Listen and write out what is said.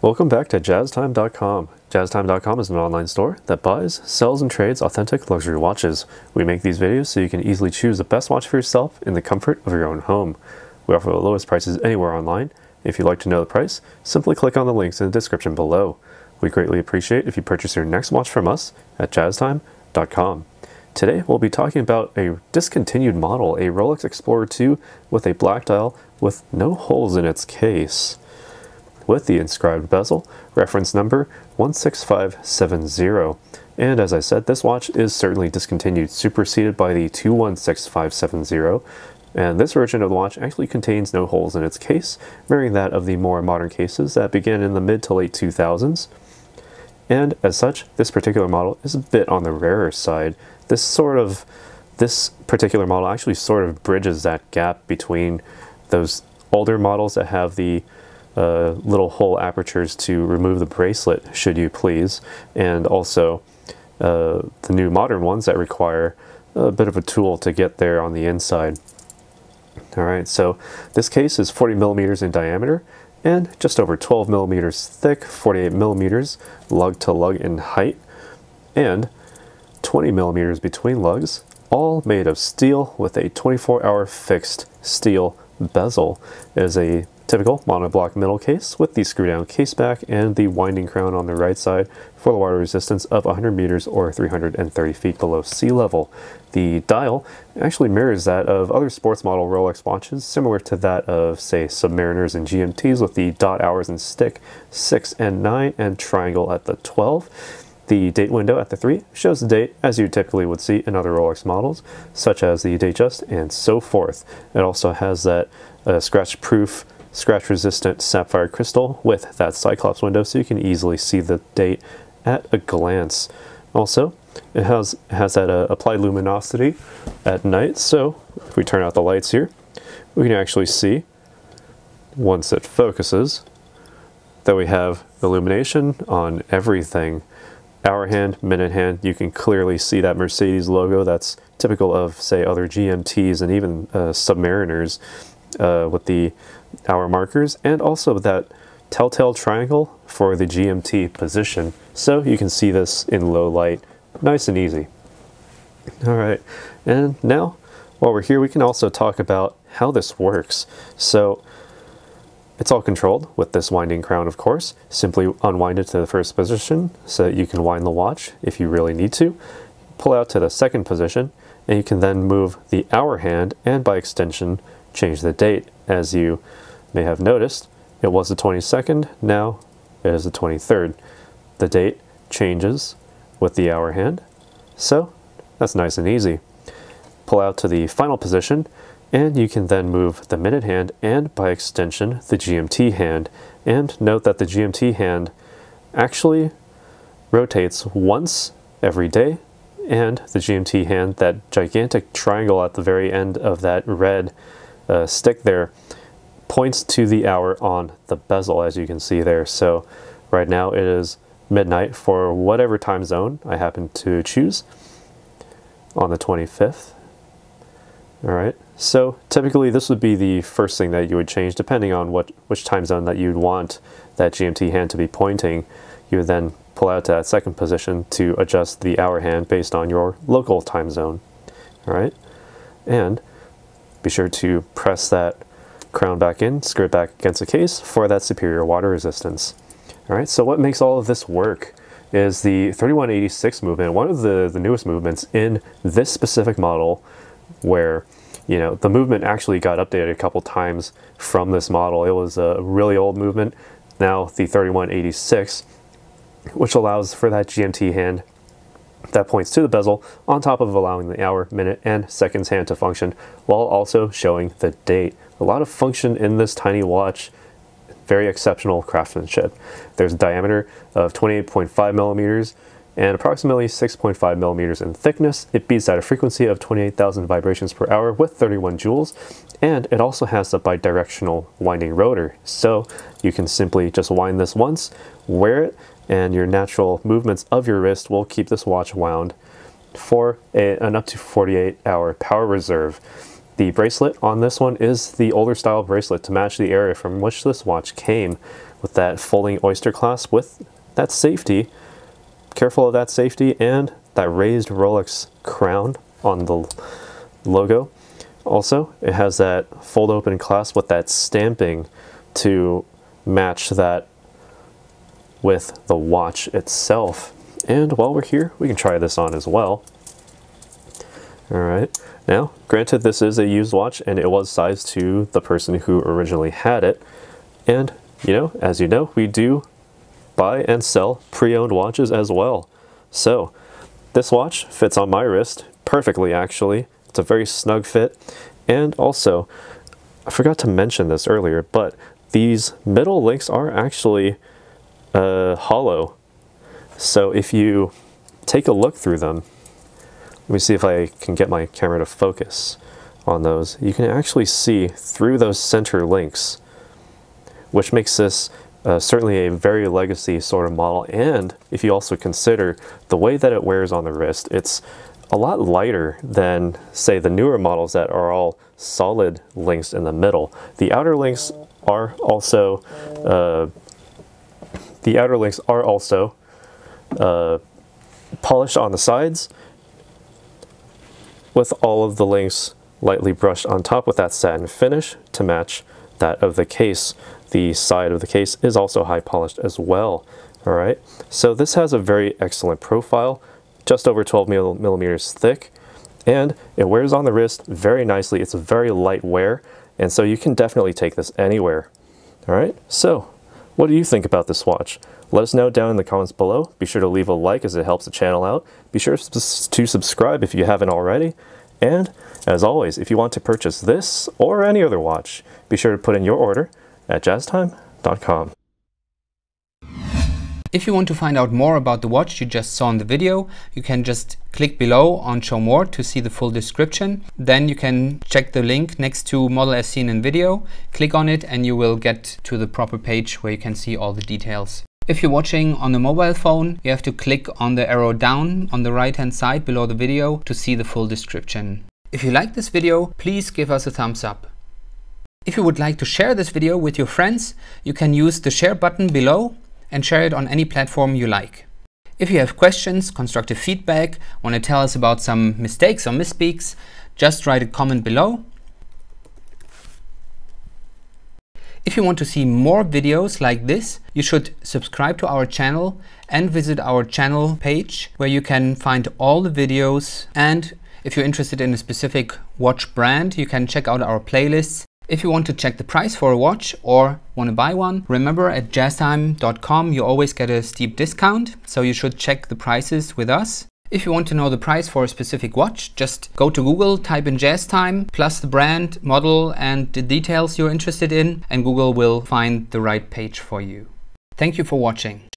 Welcome back to JazzTime.com. JazzTime.com is an online store that buys, sells, and trades authentic luxury watches. We make these videos so you can easily choose the best watch for yourself in the comfort of your own home. We offer the lowest prices anywhere online. If you'd like to know the price, simply click on the links in the description below. We greatly appreciate if you purchase your next watch from us at JazzTime.com. Today we'll be talking about a discontinued model, a Rolex Explorer II with a black dial with no holes in its case, with the inscribed bezel, reference number 16570. And as I said, this watch is certainly discontinued, superseded by the 216570. And this version of the watch actually contains no holes in its case, mirroring that of the more modern cases that began in the mid to late 2000s. And as such, this particular model is a bit on the rarer side. This particular model actually sort of bridges that gap between those older models that have the little hole apertures to remove the bracelet, should you please, and also the new modern ones that require a bit of a tool to get there on the inside. Alright, so this case is 40 millimeters in diameter and just over 12 millimeters thick, 48 millimeters lug to lug in height, and 20 millimeters between lugs, all made of steel with a 24-hour fixed steel bezel. It is a typical monoblock middle case with the screw down case back and the winding crown on the right side for the water resistance of 100 meters or 330 feet below sea level. The dial actually mirrors that of other sports model Rolex watches, similar to that of, say, Submariners and GMTs, with the dot hours and stick 6 and 9 and triangle at the 12. The date window at the 3 shows the date as you typically would see in other Rolex models, such as the Datejust and so forth. It also has that scratch-proof, scratch-resistant sapphire crystal with that Cyclops window, so you can easily see the date at a glance. Also, it has that applied luminosity at night, so if we turn out the lights here, we can actually see, once it focuses, that we have illumination on everything. Hour hand, minute hand, you can clearly see that Mercedes logo that's typical of, say, other GMTs and even Submariners with the hour markers, and also that telltale triangle for the GMT position. So you can see this in low light, nice and easy. Alright, and now while we're here, we can also talk about how this works. So it's all controlled with this winding crown, of course. Simply unwind it to the first position so that you can wind the watch if you really need to. Pull out to the second position, and you can then move the hour hand and by extension change the date. As you may have noticed, it was the 22nd, now it is the 23rd. The date changes with the hour hand, so that's nice and easy. Pull out to the final position, and you can then move the minute hand and by extension the GMT hand. And note that the GMT hand actually rotates once every day, and the GMT hand, that gigantic triangle at the very end of that red stick there, points to the hour on the bezel, as you can see there. So right now it is midnight for whatever time zone I happen to choose on the 25th. Alright, so typically this would be the first thing that you would change, depending on which time zone that you'd want that GMT hand to be pointing. You would then pull out to that second position to adjust the hour hand based on your local time zone. Alright, and be sure to press that crown back in, screw it back against the case for that superior water resistance. Alright, so what makes all of this work is the 3186 movement, one of the newest movements in this specific model, where, you know, the movement actually got updated a couple times from this model. It was a really old movement, now the 3186, which allows for that GMT hand that points to the bezel on top of allowing the hour, minute, and seconds hand to function while also showing the date. A lot of function in this tiny watch, very exceptional craftsmanship. There's a diameter of 28.5 millimeters and approximately 6.5 millimeters in thickness. It beats at a frequency of 28,000 vibrations per hour with 31 joules, and it also has a bidirectional winding rotor, so you can simply just wind this once, wear it, and your natural movements of your wrist will keep this watch wound for an up to 48-hour power reserve. The bracelet on this one is the older style bracelet to match the area from which this watch came, with that folding oyster clasp with that safety. Careful of that safety and that raised Rolex crown on the logo. Also, it has that fold open clasp with that stamping to match that with the watch itself. And while we're here, we can try this on as well. Alright, now granted this is a used watch and it was sized to the person who originally had it. And as you know, we do buy and sell pre-owned watches as well. So this watch fits on my wrist perfectly actually. It's a very snug fit. And also, I forgot to mention this earlier, but these middle links are actually hollow. So if you take a look through them, let me see if I can get my camera to focus on those. You can actually see through those center links, which makes this certainly a very legacy sort of model. And if you also consider the way that it wears on the wrist, it's a lot lighter than, say, the newer models that are all solid links in the middle. The outer links are also polished on the sides, with all of the links lightly brushed on top with that satin finish to match that of the case. The side of the case is also high polished as well. All right, so this has a very excellent profile, just over 12 millimeters thick, and it wears on the wrist very nicely. It's a very light wear, and so you can definitely take this anywhere. All right, so what do you think about this watch? Let us know down in the comments below. Be sure to leave a like as it helps the channel out. Be sure to subscribe if you haven't already. And as always, if you want to purchase this or any other watch, be sure to put in your order at jazztime.com. If you want to find out more about the watch you just saw in the video, you can just click below on Show More to see the full description. Then you can check the link next to model as seen in video, click on it and you will get to the proper page where you can see all the details. If you're watching on a mobile phone, you have to click on the arrow down on the right hand side below the video to see the full description. If you like this video, please give us a thumbs up. If you would like to share this video with your friends, you can use the share button below and share it on any platform you like. If you have questions, constructive feedback, want to tell us about some mistakes or misspeaks, just write a comment below. If you want to see more videos like this, you should subscribe to our channel and visit our channel page where you can find all the videos. And if you're interested in a specific watch brand, you can check out our playlists. If you want to check the price for a watch or want to buy one, remember at jazztime.com you always get a steep discount, so you should check the prices with us. If you want to know the price for a specific watch, just go to Google, type in JazzTime, plus the brand, model and the details you're interested in, and Google will find the right page for you. Thank you for watching.